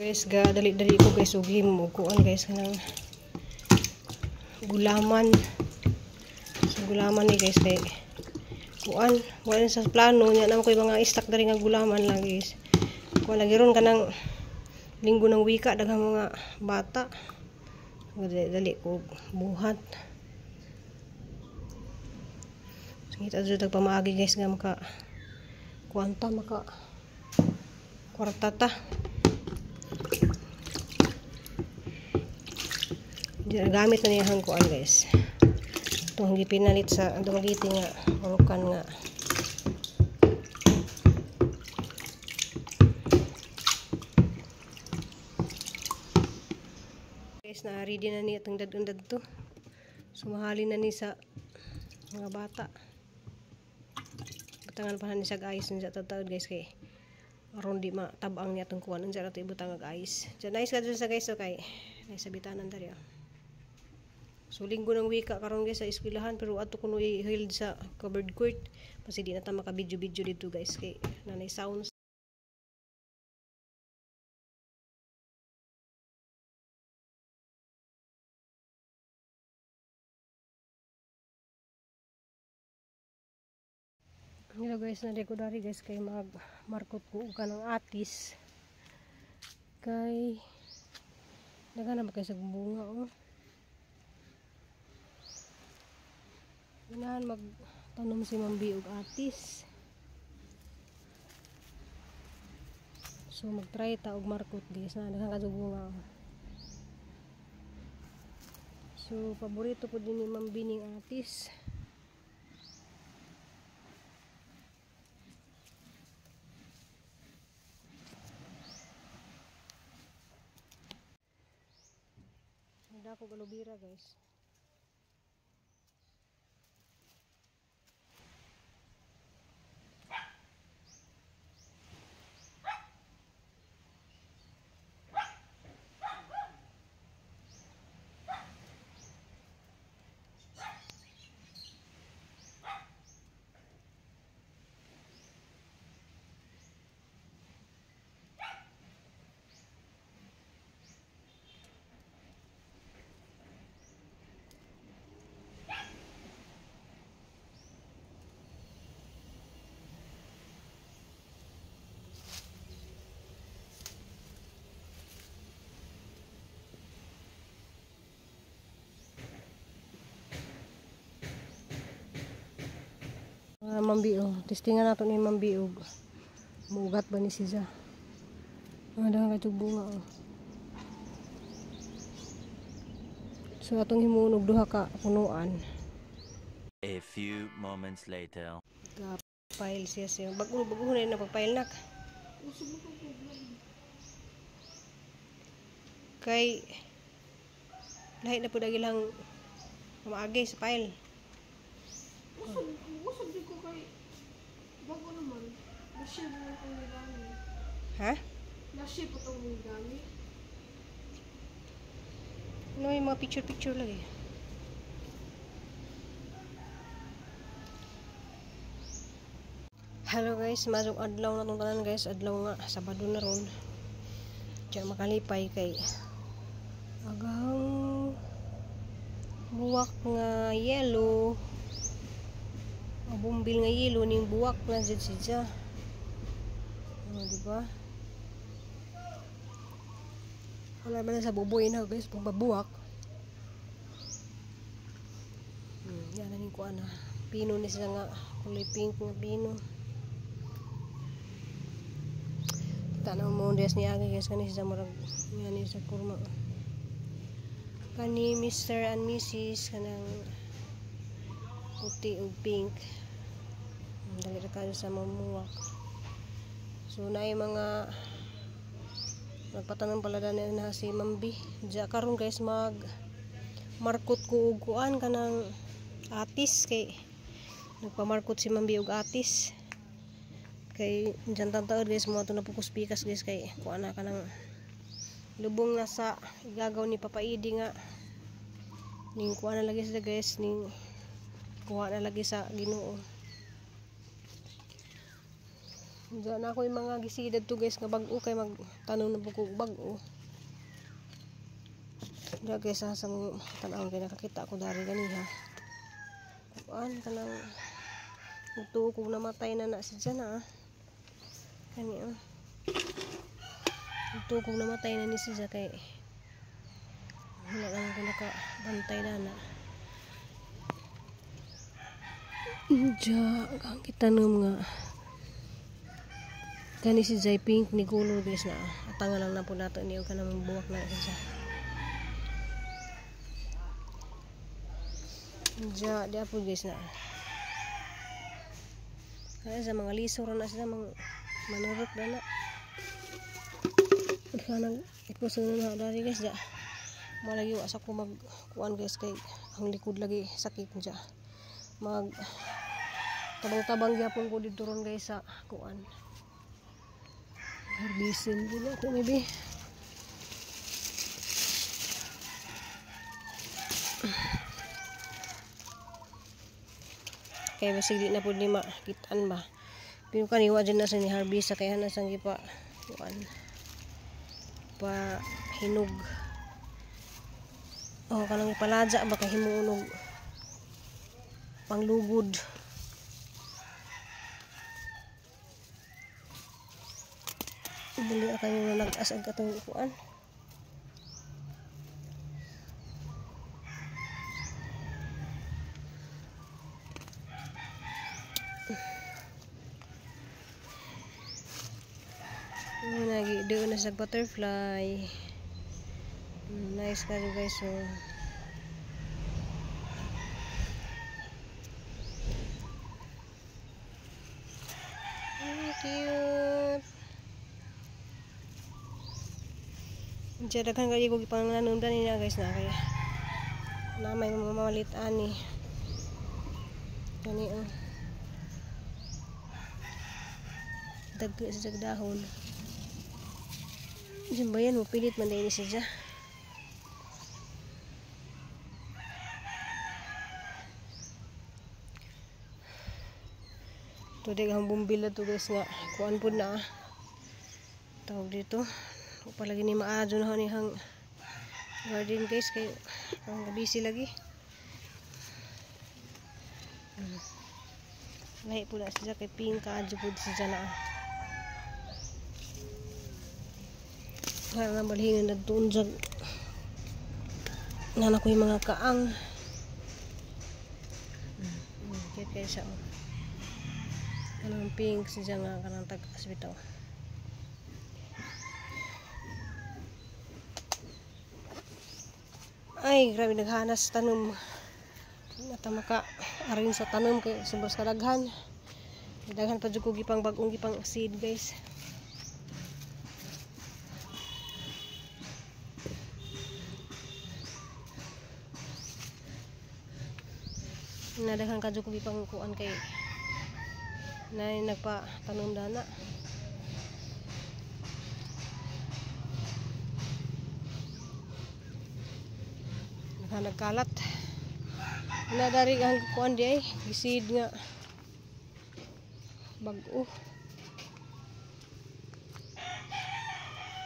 Guys, dali-dali ko guys ugim mo kuan guys kanang gulaman. So gulaman ni guys kay kuan wala sa plano nya na ko mga stock diri nga gulaman lang guys. Kuan lagi ron kanang linggo ng wika daghang mga bata. Dali ko buhat. Kita jud pamaagi guys nga maka kuanta maka kwarta ta. Gamit na niyang kuan guys. Itong gipinalit sa dumagiti nga urukan nga. Guys, na ready na niya itong dad-undad to. Sumahalin na ni sa mga bata. Butangan pa ni sa guys sa tatawid guys kay aron di matabang niya itong kuan unsa rato ibutang guys. Diyan nice ka sa guys okay. Ay sabitanan dali. So linggo ng wika karon guys sa eskwelahan pero ato kuno i-held sa covered court kasi di na ta maka-video dito guys kay nanay sounds. Hello guys, nandito dari guys kay markot ko kanang atis kay daghan na ba kay sa bunga oh. Ganahan magtanom si Mambi og atis. So magtry ta og markot guys na daghang kadugong. So paborito ko din ni Mambi ning atis. Nada ko galubira guys. Mambi oh, testingan nato ni Mambi og mugat ba ni siya. Ada nga bunga oh. So atong himuon og duha ka punuan. A few moments later. Pile siya bago na pagpile nak. Kay lahi na pud ilang maagi sa pile. Usap di ko kay bago naman. Nasya mo itong nagami. Ha? Nasya po itong nagami. No, yung mga picture lagi. Hello guys, masok adlaw na itong tanan guys. Adlaw nga, Sabado na ron. Diyan makalipay kay agang buwak nga yellow. Bumbil nga yelo ning buwak na jud siya. Di ba? Wala man sa buboy na guys pag babuwak. Yan na ning kuan na. Pino ni siya nga kulay pink nga pino. Tanang mo des ni agi guys kani siya murag ngani sa kurma. Kani Mr. and Mrs. kanang puti ug pink. Dali ra kayo sa mamuwak. So naay mga nagpatanong pala dani na si Mambi. Diya karon guys markot ko og kuan kanang atis kay nagpamarkot si Mambi og atis. Kay diyan tantaod guys mo ato na focus pikas guys kay kuan na kanang lubong na sa igagaw ni Papa Idi nga ning kuan na lagi sa guys ning kuha na lagi sa Ginoo. Diyan ako yung mga gisidad to guys nga bag-o kay magtanong na po kong bag-o. Diyan guys sa mga tanawon kay nakakita ko dari ganiha. Kuan kanang ito kung namatay na si dyan kani ito kung namatay na ni si dyan kay wala lang ko nakabantay na diyan ang kitanom nga kani si Jai pink ni color guys na atanga lang na po nato niyo ka namang buwak na siya diyan dia po guys na kaya sa mga liso na sila mga manurot na kanang ipusun na dari guys diyan malagi wa sa ko magkuan guys kay ang likod lagi sakit diyan mag tabang-tabang gyapon ko dito ron guys sa kuan herbisin din ito maybe kaya basig di na po di makitaan ba pero kaniwa dyan na sa ni harbisa kaya nasang gipa kuan pa hinog kanang ipaladya baka himuunog panglugod dili kayo na nag-asag katong kuan lagi doon na sa butterfly nice ka rin guys cute diyan daghan kayo kung ipanganundan niya guys na kaya na may mamalit ani kani dagga sa dahon diyan ba yan pilit man din siya to daghang bumbil to guys nga kuan pud na tawag dito palagi ni maadyo na ni hang garden guys kay ang busy lagi lahi po na siya kay pink kaadyo po siya na nga balhingan na tunjag nana ko yung mga kaang kaya kaya siya kanang pink siya nga kanang tag-as bitaw ay grabe naghanas tanom natama ka arin sa tanom kay subos kadaghan pa jud ko gipang bagong gipang seed guys nadaghan ka jud ko gipang kuan kay na nagpa tanom dana nagkalat na dari ang kuan di ay gisid nga bag-o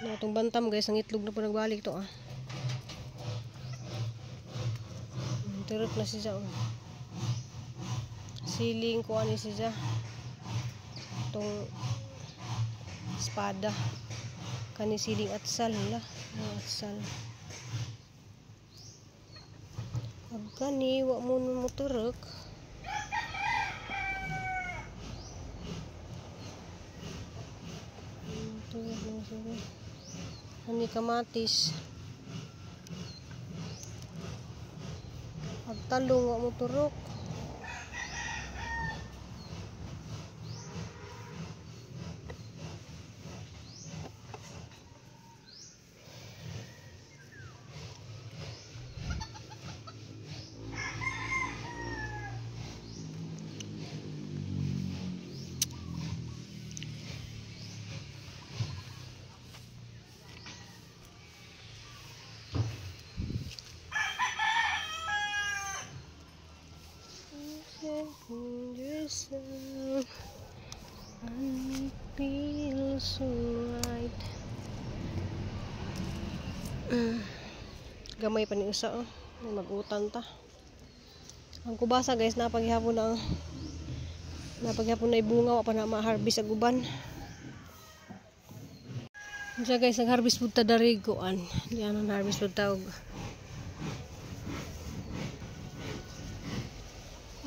na itong bantam guys ang itlog na po nagbalik to turot na siya siling kuan ni siya itong espada kani siling atsal atsal kani wa mo motorek kani kamatis agtalong wa motorok sunlight. Gamay pa ni usa oh. Mag-utan ta. Ang kubasa guys napaghihapon na ibunga wa pa na ma-harvest ang uban. Diya guys nag-harvest pud ta dari kuan. Diyan ang harvest pud ta og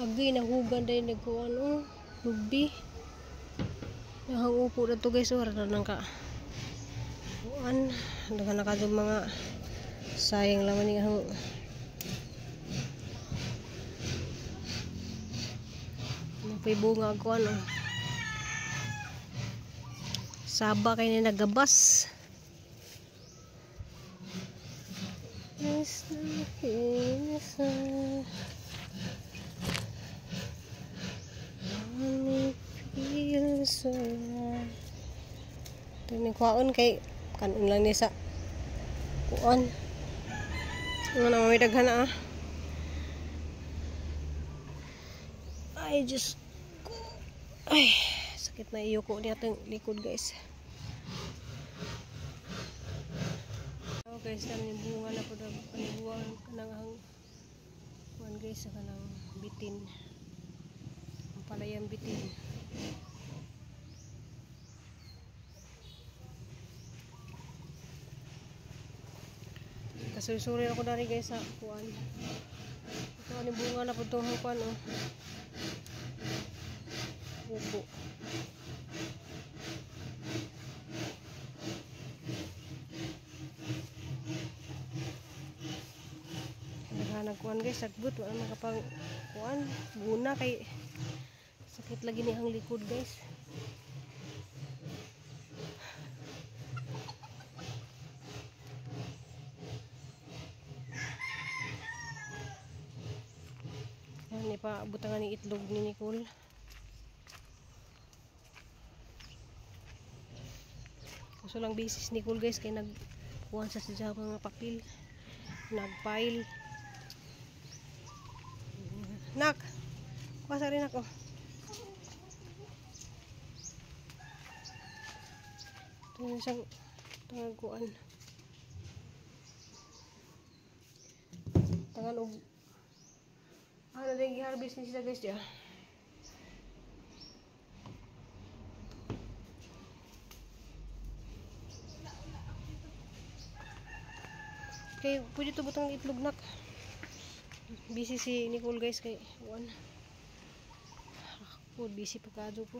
agi nahugan dai nagkuan oh. Lubi. Nahang upo na to guys oh. Rana nang ka kuan. Dagan na kadto mga sayang laman ni hang bunga ko ano. Saba kay ni nagabas. Tini kuan kay kanon lang ni sa kuan. Ano na may daghan na ah. Ay, sakit na iyo ko niya itong likod guys. So guys, kami yung bunga na po na paniguan kanang kuan guys, kanang bitin. Ang palayang bitin. Kasusuri ako dari guys sa kuan. Ito ang bunga na po itong kuan oh. Upo. Nagkuhan guys, sagbut wala makapang kuan, guna kay sakit lagi ni ang likod guys. Yan pa butangan ni itlog ni Nicole. Kaso lang basis ni Nicole guys kay nagkuhan sa mga papel, nagpile. Nak, kuha sa rin ako. Ito yung isang tangaguan. Tangan og ano din i-harvest ni sila guys diya. Okay, pwede ito butang itlog nak. Busy si Nicole guys kay one. Ako busy pa kadto po.